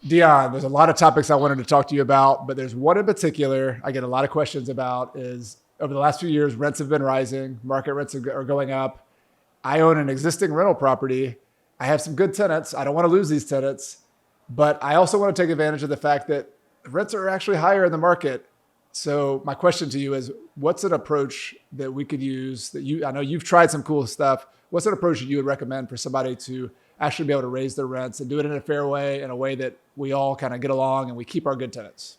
Dion, there's a lot of topics I wanted to talk to you about, but there's one in particular I get a lot of questions about is over the last few years, rents have been rising, market rents are going up. I own an existing rental property. I have some good tenants. I don't want to lose these tenants, but I also want to take advantage of the fact that rents are actually higher in the market. So my question to you is, what's an approach that we could use I know you've tried some cool stuff. What's an approach that you would recommend for somebody to actually be able to raise their rents and do it in a fair way, in a way that we all kind of get along and we keep our good tenants?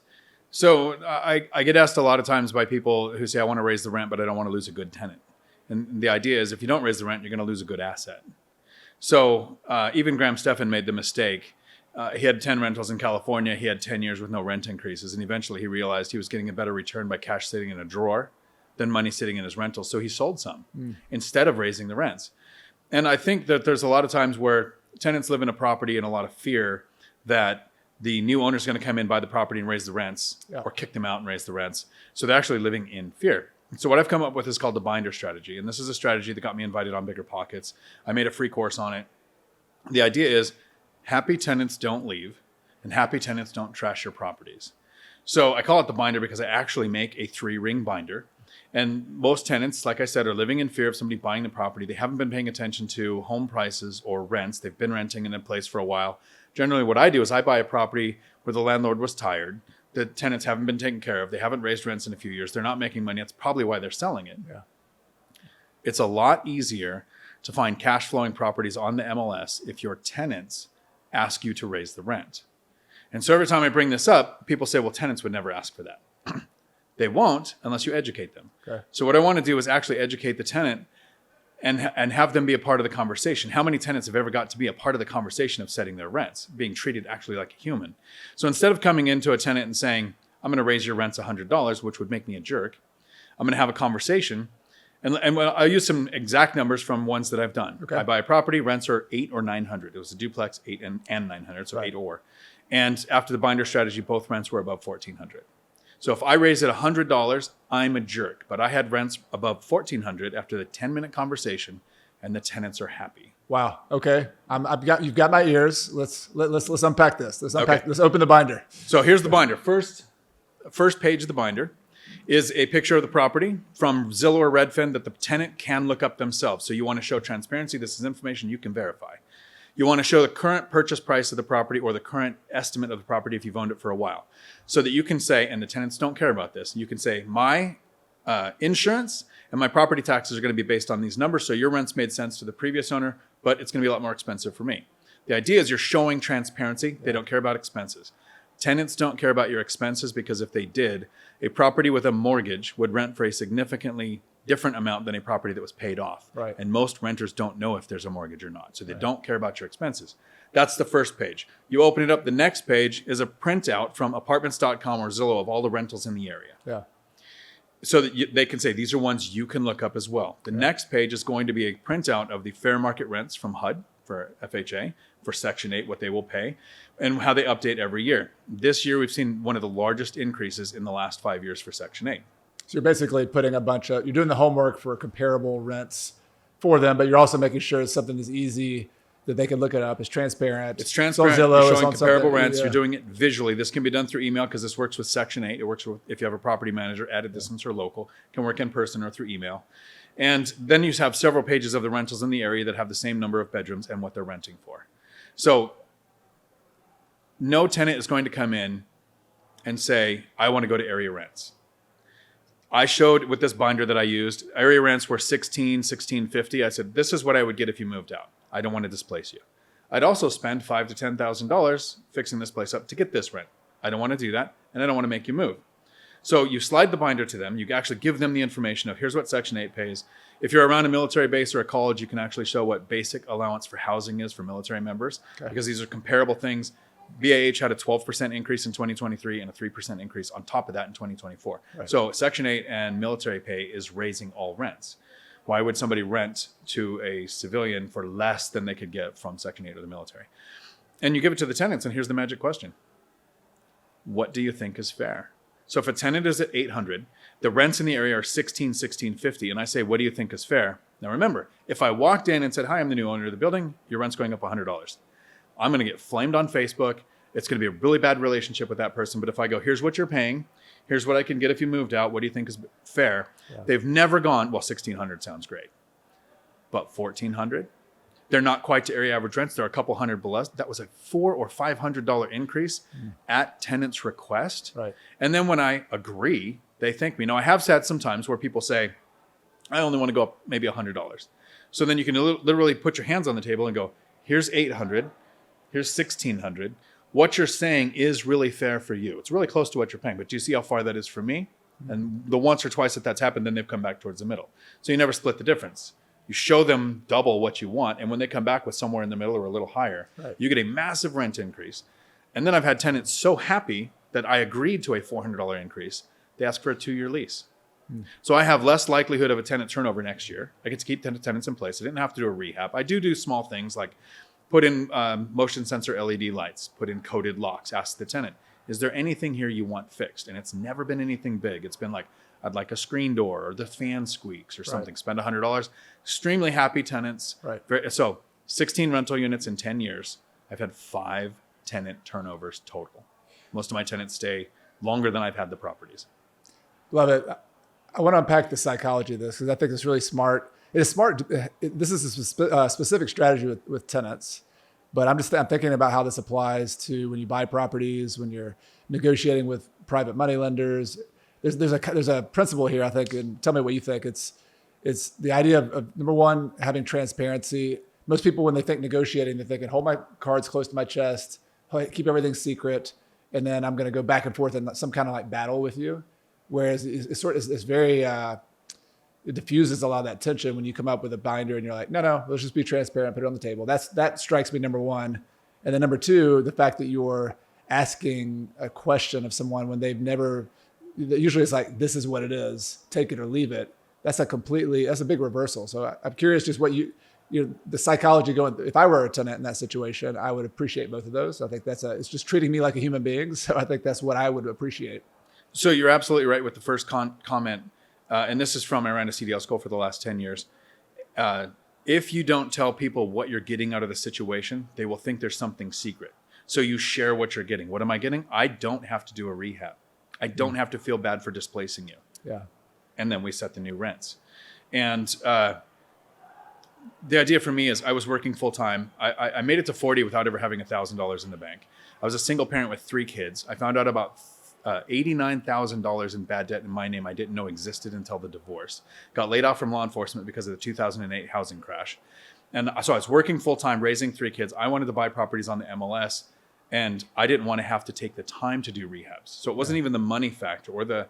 So I get asked a lot of times by people who say, I want to raise the rent, but I don't want to lose a good tenant. And the idea is if you don't raise the rent, you're going to lose a good asset. So even Graham Stephan made the mistake. He had 10 rentals in California. He had 10 years with no rent increases. And eventually he realized he was getting a better return by cash sitting in a drawer than money sitting in his rentals. So he sold some instead of raising the rents. And I think that there's a lot of times where tenants live in a property in a lot of fear that the new owner is going to come in, buy the property and raise the rents, or kick them out and raise the rents. So they're actually living in fear. So what I've come up with is called the binder strategy. And this is a strategy that got me invited on Bigger Pockets. I made a free course on it. The idea is happy tenants don't leave and happy tenants don't trash your properties. So I call it the binder because I actually make a 3-ring binder. And most tenants, like I said, are living in fear of somebody buying the property. They haven't been paying attention to home prices or rents. They've been renting in a place for a while. Generally, what I do is I buy a property where the landlord was tired. The tenants haven't been taken care of. They haven't raised rents in a few years. They're not making money. That's probably why they're selling it. Yeah. It's a lot easier to find cash flowing properties on the MLS if your tenants ask you to raise the rent. And so every time I bring this up, people say, well, tenants would never ask for that. They won't unless you educate them. Okay. So what I want to do is actually educate the tenant and have them be a part of the conversation. How many tenants have ever got to be a part of the conversation of setting their rents, being treated actually like a human? So instead of coming into a tenant and saying, I'm going to raise your rents $100, which would make me a jerk, I'm going to have a conversation. And I'll use some exact numbers from ones that I've done. Okay. I buy a property, rents are $800 or $900. It was a duplex, 8 and $900, so right. 8 or. And after the binder strategy, both rents were above $1,400. So if I raise it $100, I'm a jerk. But I had rents above $1,400 after the 10-minute conversation, and the tenants are happy. Wow. Okay. You've got my ears. Let's unpack this. Let's open the binder. So here's the binder. First page of the binder is a picture of the property from Zillow or Redfin that the tenant can look up themselves. So you want to show transparency. This is information you can verify. You want to show the current purchase price of the property or the current estimate of the property if you've owned it for a while. So that you can say, and the tenants don't care about this, you can say, my insurance and my property taxes are going to be based on these numbers. So your rents made sense to the previous owner, but it's going to be a lot more expensive for me. The idea is you're showing transparency. They don't care about expenses. Tenants don't care about your expenses because if they did, a property with a mortgage would rent for a significantly different amount than a property that was paid off. Right. And most renters don't know if there's a mortgage or not. So they don't care about your expenses. That's the first page. You open it up. The next page is a printout from apartments.com or Zillow of all the rentals in the area. Yeah. So that they can say, these are ones you can look up as well. The next page is going to be a printout of the fair market rents from HUD for FHA, for Section 8, what they will pay, and how they update every year. This year, we've seen one of the largest increases in the last 5 years for Section 8. So you're basically putting you're doing the homework for comparable rents for them, but you're also making sure it's something that's easy that they can look it up. It's transparent. It's transparent. It's on Zillow, you're showing comparable rents. Yeah. You're doing it visually. This can be done through email because this works with Section 8. It works with, if you have a property manager, added distance or local. It can work in person or through email. And then you have several pages of the rentals in the area that have the same number of bedrooms and what they're renting for. So no tenant is going to come in and say, I want to go to area rents. I showed with this binder that I used, area rents were $1,650. I said, this is what I would get if you moved out. I don't want to displace you. I'd also spend $5,000 to $10,000 fixing this place up to get this rent. I don't want to do that, and I don't want to make you move. So you slide the binder to them. You actually give them the information of here's what Section 8 pays. If you're around a military base or a college, you can actually show what basic allowance for housing is for military members, because these are comparable things. BAH had a 12% increase in 2023 and a 3% increase on top of that in 2024. Right. So Section 8 and military pay is raising all rents. Why would somebody rent to a civilian for less than they could get from Section 8 or the military? And you give it to the tenants, and here's the magic question. What do you think is fair? So if a tenant is at $800, the rents in the area are $1,650, and I say, what do you think is fair? Now remember, if I walked in and said, hi, I'm the new owner of the building, your rent's going up $100. I'm going to get flamed on Facebook, it's going to be a really bad relationship with that person. But if I go, here's what you're paying, here's what I can get if you moved out, what do you think is fair? Yeah. They've never gone, well, $1,600 sounds great, but $1,400? They're not quite to area average rents. They're a couple hundred below. That was a $400 or $500 increase at tenant's request. Right. And then when I agree, they thank me. Now, I have said sometimes where people say, I only want to go up maybe $100. So then you can literally put your hands on the table and go, here's $800, here's $1,600. What you're saying is really fair for you. It's really close to what you're paying, but do you see how far that is for me? And the once or twice that that's happened, then they've come back towards the middle. So you never split the difference. You show them double what you want, and when they come back with somewhere in the middle or a little higher, you get a massive rent increase. And then I've had tenants so happy that I agreed to a $400 increase, they ask for a 2-year lease. So I have less likelihood of a tenant turnover next year. I get to keep tenants in place. I didn't have to do a rehab. I do small things like put in motion sensor LED lights, put in coated locks, ask the tenant, is there anything here you want fixed? And it's never been anything big. It's been like, I'd like a screen door or the fan squeaks or something. Spend $100. Extremely happy tenants. So 16 rental units in 10 years. I've had 5 tenant turnovers total. Most of my tenants stay longer than I've had the properties. Love it. I want to unpack the psychology of this because I think it's really smart. It is smart. This is a specific strategy with tenants, but I'm thinking about how this applies to when you buy properties, when you're negotiating with private money lenders. There's a principle here, I think, and tell me what you think. It's the idea of number one, having transparency. Most people, when they think negotiating, they're thinking, hold my cards close to my chest, keep everything secret, and then I'm going to go back and forth in some kind of like battle with you. Whereas it's very, it diffuses a lot of that tension when you come up with a binder and you're like, no, let's just be transparent, put it on the table. That strikes me, number one. And then number two, the fact that you're asking a question of someone when they've never, usually it's like, this is what it is, take it or leave it. That's a big reversal. So I'm curious just what the psychology going, if I were a tenant in that situation, I would appreciate both of those. I think it's just treating me like a human being. So I think that's what I would appreciate. So you're absolutely right with the first comment. And this is from, I ran a CDL school for the last 10 years. If you don't tell people what you're getting out of the situation, they will think there's something secret. So you share what you're getting. What am I getting? I don't have to do a rehab. I don't have to feel bad for displacing you. Yeah. And then we set the new rents. And the idea for me is I was working full time. I made it to 40 without ever having $1,000 in the bank. I was a single parent with 3 kids. I found out about $89,000 in bad debt in my name I didn't know existed until the divorce. Got laid off from law enforcement because of the 2008 housing crash. And so I was working full time, raising 3 kids. I wanted to buy properties on the MLS, and I didn't want to have to take the time to do rehabs. So it wasn't even the money factor or the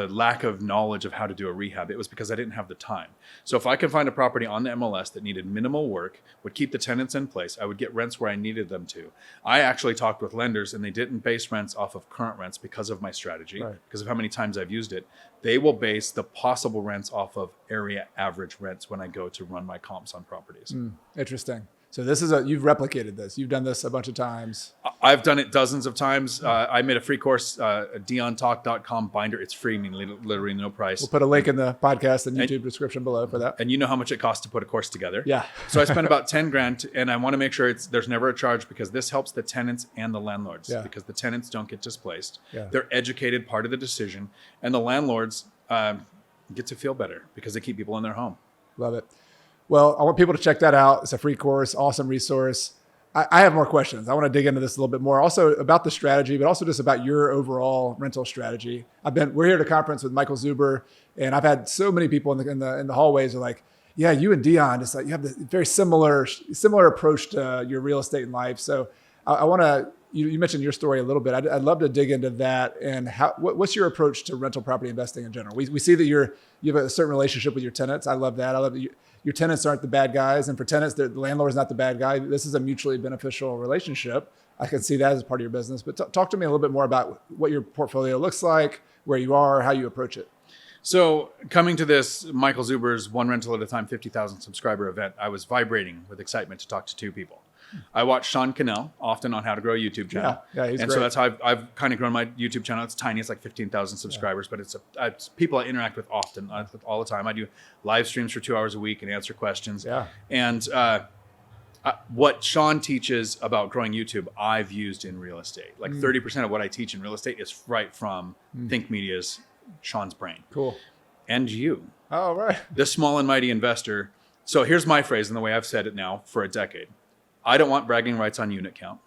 lack of knowledge of how to do a rehab. It was because I didn't have the time. So if I could find a property on the MLS that needed minimal work, would keep the tenants in place, I would get rents where I needed them to. I actually talked with lenders, and they didn't base rents off of current rents because of my strategy, because of how many times I've used it. They will base the possible rents off of area average rents when I go to run my comps on properties. Interesting. So you've replicated this. You've done this a bunch of times. I've done it dozens of times. I made a free course, DionTalk.com binder. It's free, meaning literally no price. We'll put a link in the podcast and YouTube description below for that. And you know how much it costs to put a course together. Yeah. So I spent about 10 grand, and I want to make sure there's never a charge, because this helps the tenants and the landlords, because the tenants don't get displaced. Yeah. They're educated, part of the decision, and the landlords get to feel better because they keep people in their home. Love it. Well, I want people to check that out. It's a free course, awesome resource. I have more questions. I want to dig into this a little bit more, also about the strategy, but also just about your overall rental strategy. We're here at a conference with Michael Zuber, and I've had so many people in the hallways are like, yeah, you and Dion, just like you have this very similar approach to your real estate in life. So I want to, you mentioned your story a little bit. I'd love to dig into that and what's your approach to rental property investing in general? We see that you have a certain relationship with your tenants. I love that. I love that your tenants aren't the bad guys. And for tenants, the landlord is not the bad guy. This is a mutually beneficial relationship. I can see that as part of your business. But talk to me a little bit more about what your portfolio looks like, where you are, how you approach it. So coming to this Michael Zuber's One Rental at a Time 50,000 subscriber event, I was vibrating with excitement to talk to 2 people. I watch Sean Cannell often on How to Grow a YouTube channel. Yeah, he's and great. So that's how I've kind of grown my YouTube channel. It's tiny. It's like 15,000 subscribers, but it's people I interact with often, all the time. I do live streams for 2 hours a week and answer questions. Yeah. And What Sean teaches about growing YouTube, I've used in real estate. Like 30% of what I teach in real estate is right from Think Media's Sean's brain. Cool. And you, Oh, right. the small and mighty investor. So here's my phrase and the way I've said it now for a decade. I don't want bragging rights on unit count.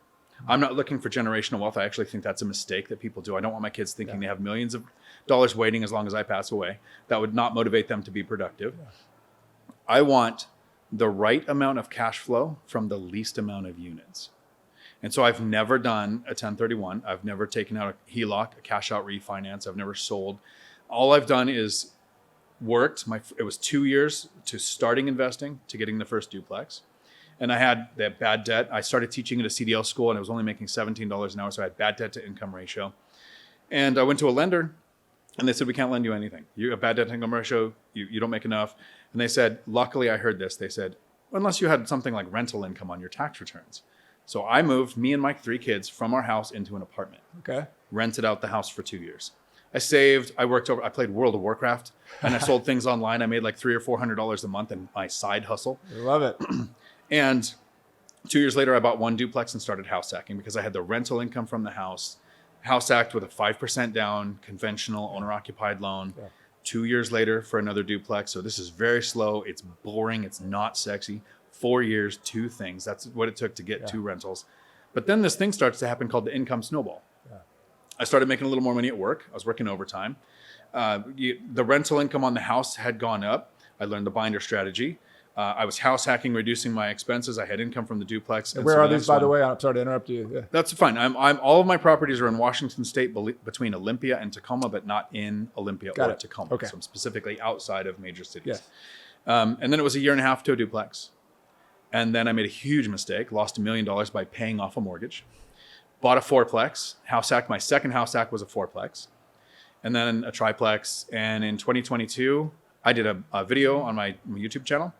I'm not looking for generational wealth. I actually think that's a mistake that people do. I don't want my kids thinking they have millions of dollars waiting as long as I pass away. That would not motivate them to be productive. Yeah. I want the right amount of cash flow from the least amount of units. And so I've never done a 1031. I've never taken out a HELOC, a cash out refinance. I've never sold. All I've done is worked. It was 2 years to starting investing to getting the first duplex. And I had that bad debt. I started teaching at a CDL school and I was only making $17 an hour. So I had bad debt to income ratio. And I went to a lender and they said, we can't lend you anything. You have bad debt to income ratio. You don't make enough. And they said, luckily I heard this. They said, unless you had something like rental income on your tax returns. So I moved me and my 3 kids from our house into an apartment. Okay. Rented out the house for 2 years. I saved, I played World of Warcraft and I sold things online. I made like $300 or $400 a month in my side hustle. I love it. And 2 years later, I bought 1 duplex and started house hacking because I had the rental income from the house hacked with a 5% down, conventional owner-occupied loan. Yeah. 2 years later for another duplex. So this is very slow. It's boring. It's not sexy. 4 years, 2 things. That's what it took to get 2 rentals. But then this thing starts to happen called the income snowball. Yeah. I started making a little more money at work. I was working overtime. The rental income on the house had gone up. I learned the binder strategy. I was house hacking, reducing my expenses. I had income from the duplex. And where are these, by the way? I'm sorry to interrupt you. Yeah. That's fine. All of my properties are in Washington State between Olympia and Tacoma, but not in Olympia or Tacoma. Okay. So I'm specifically outside of major cities. Yeah. And then it was a year and a half to a duplex. And then I made a huge mistake, lost $1 million by paying off a mortgage. Bought a 4-plex, house hack. My second house hack was a 4-plex. And then a triplex. And in 2022, I did a video on my YouTube channel.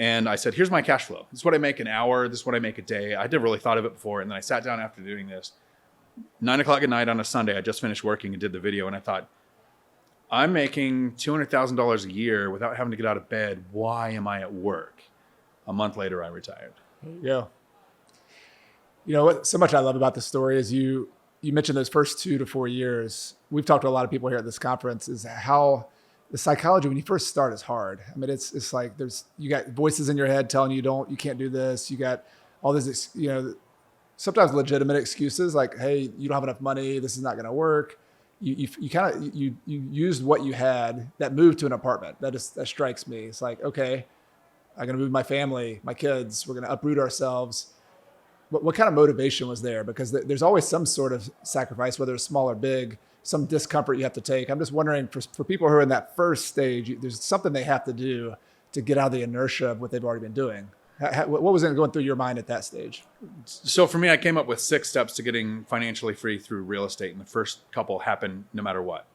And I said, here's my cash flow. This is what I make an hour. This is what I make a day. I never really thought of it before. And then I sat down after doing this. 9 o'clock at night on a Sunday, I just finished working and did the video. And I thought, I'm making $200,000 a year without having to get out of bed. Why am I at work? A month later, I retired. There you go. You know what? So much I love about this story is you mentioned those first 2 to 4 years. We've talked to a lot of people here at this conference is how the psychology when you first start is hard. I mean, it's like you got voices in your head telling you can't do this. You got all this, sometimes legitimate excuses like, hey, you don't have enough money. This is not going to work. You used what you had. That move to an apartment. That strikes me. It's like, okay, I'm going to move my family, my kids. We're going to uproot ourselves. What kind of motivation was there? Because there's always some sort of sacrifice, whether it's small or big. Some discomfort you have to take. I'm just wondering for people who are in that first stage, there's something they have to do to get out of the inertia of what they've already been doing. What was going through your mind at that stage? So for me, I came up with 6 steps to getting financially free through real estate. And the first couple happen no matter what.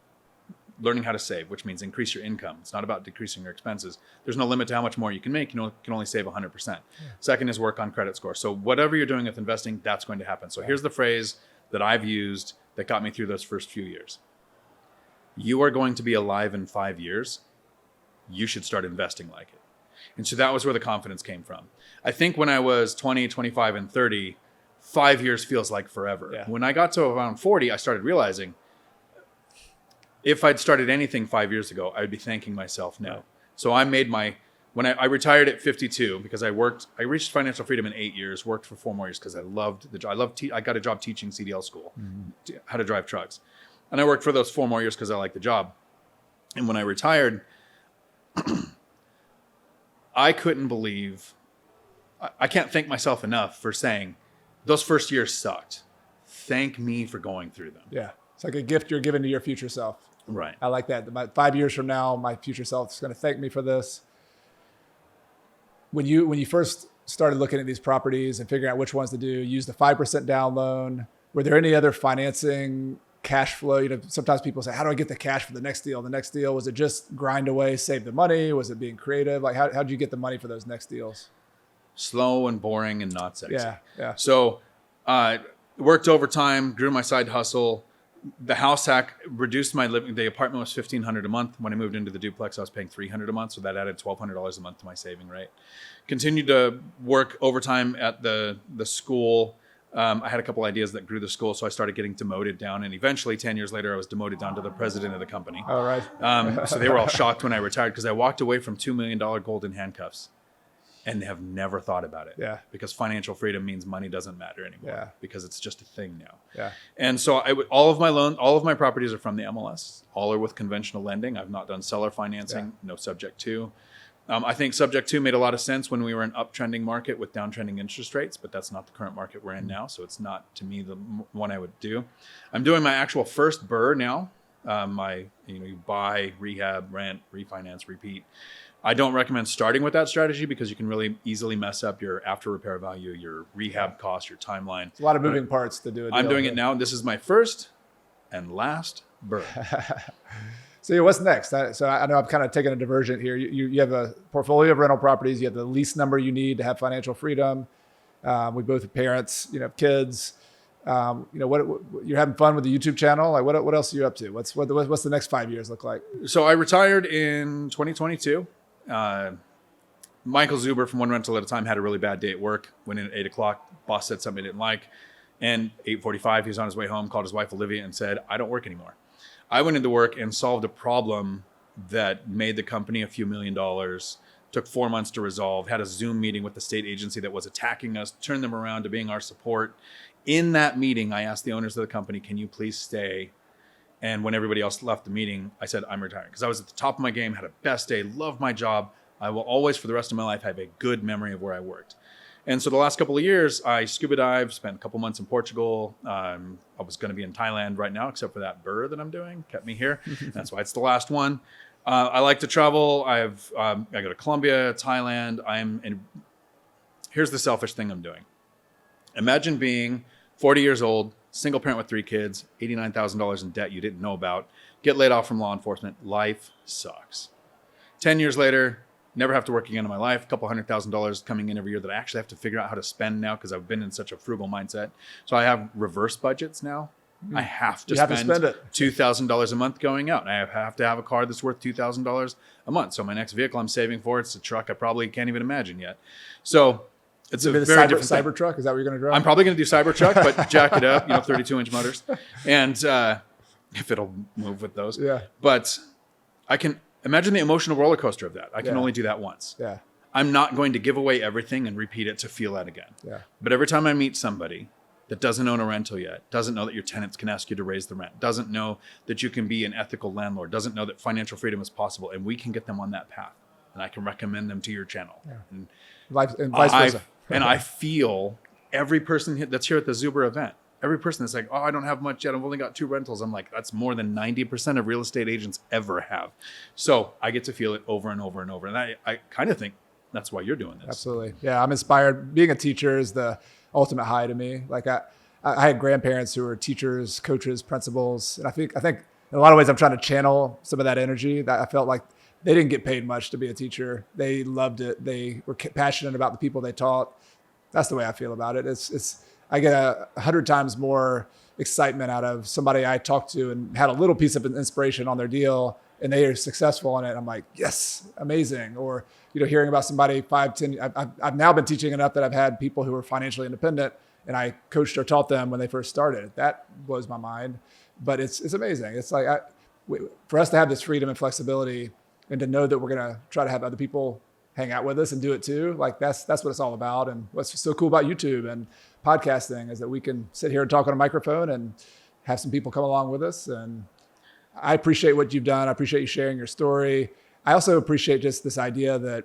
Learning how to save, which means increase your income. It's not about decreasing your expenses. There's no limit to how much more you can make. You can only save 100%. Yeah. Second is work on credit score. So whatever you're doing with investing, that's going to happen. So here's the phrase that I've used that got me through those first few years. You are going to be alive in 5 years. You should start investing like it. And so that was where the confidence came from. I think when I was 20, 25, and 30, 5 years feels like forever. Yeah. When I got to around 40, I started realizing if I'd started anything 5 years ago, I would be thanking myself now. Right. So I made when I retired at 52 because I reached financial freedom in 8 years, worked for 4 more years because I loved the job. I got a job teaching CDL school, how to drive trucks. And I worked for those 4 more years because I liked the job. And when I retired, I couldn't believe, I can't thank myself enough for saying those first years sucked. Thank me for going through them. Yeah. It's like a gift you're giving to your future self. Right. I like that. 5 years from now, my future self is going to thank me for this. When you first started looking at these properties and figuring out which ones to do, use the 5% down loan. Were there any other financing, cash flow? Sometimes people say, how do I get the cash for the next deal? The next deal, was it just grind away, save the money? Was it being creative? Like how did you get the money for those next deals? Slow and boring and not sexy. Yeah. So worked overtime, grew my side hustle, the house hack reduced my living. The apartment was $1,500 a month. When I moved into the duplex, I was paying $300 a month. So that added $1,200 a month to my saving rate. Continued to work overtime at the school. I had a couple ideas that grew the school, so I started getting demoted down. And eventually, 10 years later, I was demoted down to the president of the company. All right. So they were all shocked when I retired because I walked away from $2 million golden handcuffs and have never thought about it. Yeah. Because financial freedom means money doesn't matter anymore. Yeah. Because it's just a thing now. Yeah. And so all of my properties are from the MLS. All are with conventional lending. I've not done seller financing, no subject to. I think subject to made a lot of sense when we were in uptrending market with downtrending interest rates, but that's not the current market we're in now. So it's not, to me, the one I would do. I'm doing my actual first BRRRR now. You buy, rehab, rent, refinance, repeat. I don't recommend starting with that strategy because you can really easily mess up your after repair value, your rehab cost, your timeline. It's a lot of moving parts to do it. I'm doing it now. This is my first and last BRRRR. So what's next? So I know I'm kind of taking a divergent here. You have a portfolio of rental properties. You have the lease number you need to have financial freedom. We both have parents, have kids. What you're having fun with the YouTube channel. Like what else are you up to? What's the next 5 years look like? So I retired in 2022. Michael Zuber from One Rental at a Time had a really bad day at work. Went in at 8 o'clock. Boss said something he didn't like. And 8:45, he was on his way home, called his wife Olivia and said, "I don't work anymore." I went into work and solved a problem that made the company a few $1 million, took 4 months to resolve, had a Zoom meeting with the state agency that was attacking us, turned them around to being our support. In that meeting, I asked the owners of the company, "Can you please stay?" And when everybody else left the meeting, I said, "I'm retiring." Because I was at the top of my game, had a best day, loved my job. I will always, for the rest of my life, have a good memory of where I worked. And so the last couple of years, I scuba dived, spent a couple months in Portugal. I was going to be in Thailand right now, except for that BRRRR that I'm doing, kept me here. That's why it's the last one. I like to travel. I go to Colombia, Thailand. Here's the selfish thing I'm doing. Imagine being 40 years old, single parent with 3 kids, $89,000 in debt you didn't know about, get laid off from law enforcement. Life sucks. 10 years later, never have to work again in my life. A couple $100,000 coming in every year that I actually have to figure out how to spend now because I've been in such a frugal mindset. So I have reverse budgets now. I have to spend $2,000 a month going out. I have to have a car that's worth $2,000 a month. So my next vehicle I'm saving for, it's a truck I probably can't even imagine yet. So it's a very different cyber truck. Is that what you're going to drive? I'm probably going to do Cybertruck, but jack it up, 32-inch motors, and if it'll move with those. Yeah. But I can imagine the emotional roller coaster of that. I can only do that once. Yeah. I'm not going to give away everything and repeat it to feel that again. Yeah. But every time I meet somebody that doesn't own a rental yet, doesn't know that your tenants can ask you to raise the rent, doesn't know that you can be an ethical landlord, doesn't know that financial freedom is possible, and we can get them on that path, and I can recommend them to your channel. Yeah. And vice versa. And I feel every person that's here at the Zuber event, every person that's like, "Oh, I don't have much yet. I've only got 2 rentals." I'm like, that's more than 90% of real estate agents ever have. So I get to feel it over and over and over. And I kind of think that's why you're doing this. Absolutely. Yeah, I'm inspired. Being a teacher is the ultimate high to me. Like I had grandparents who were teachers, coaches, principals. And I think in a lot of ways I'm trying to channel some of that energy that I felt like they didn't get paid much to be a teacher. They loved it. They were passionate about the people they taught. That's the way I feel about it. I get 100 times more excitement out of somebody I talked to and had a little piece of inspiration on their deal and they are successful in it. I'm like, yes, amazing. Or, hearing about somebody 5-10, I've now been teaching enough that I've had people who are financially independent and I coached or taught them when they first started. That blows my mind, but it's amazing. It's like, for us to have this freedom and flexibility and to know that we're going to try to have other people hang out with us and do it too. Like that's what it's all about. And what's so cool about YouTube and podcasting is that we can sit here and talk on a microphone and have some people come along with us. And I appreciate what you've done. I appreciate you sharing your story. I also appreciate just this idea that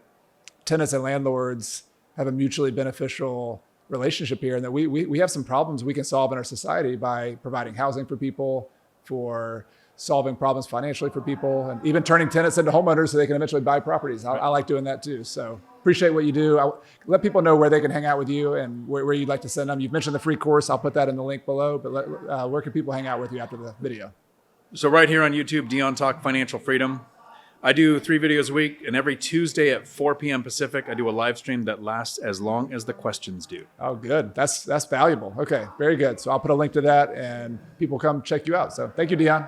tenants and landlords have a mutually beneficial relationship here and that we have some problems we can solve in our society by providing housing for people, for solving problems financially for people, and even turning tenants into homeowners so they can eventually buy properties. I like doing that too. So appreciate what you do. Let people know where they can hang out with you and where you'd like to send them. You've mentioned the free course. I'll put that in the link below, but where can people hang out with you after the video? So right here on YouTube, Dion Talk Financial Freedom. I do 3 videos a week, and every Tuesday at 4 p.m. Pacific, I do a live stream that lasts as long as the questions do. Oh, good. That's valuable. Okay, very good. So I'll put a link to that, and people come check you out. So thank you, Dion.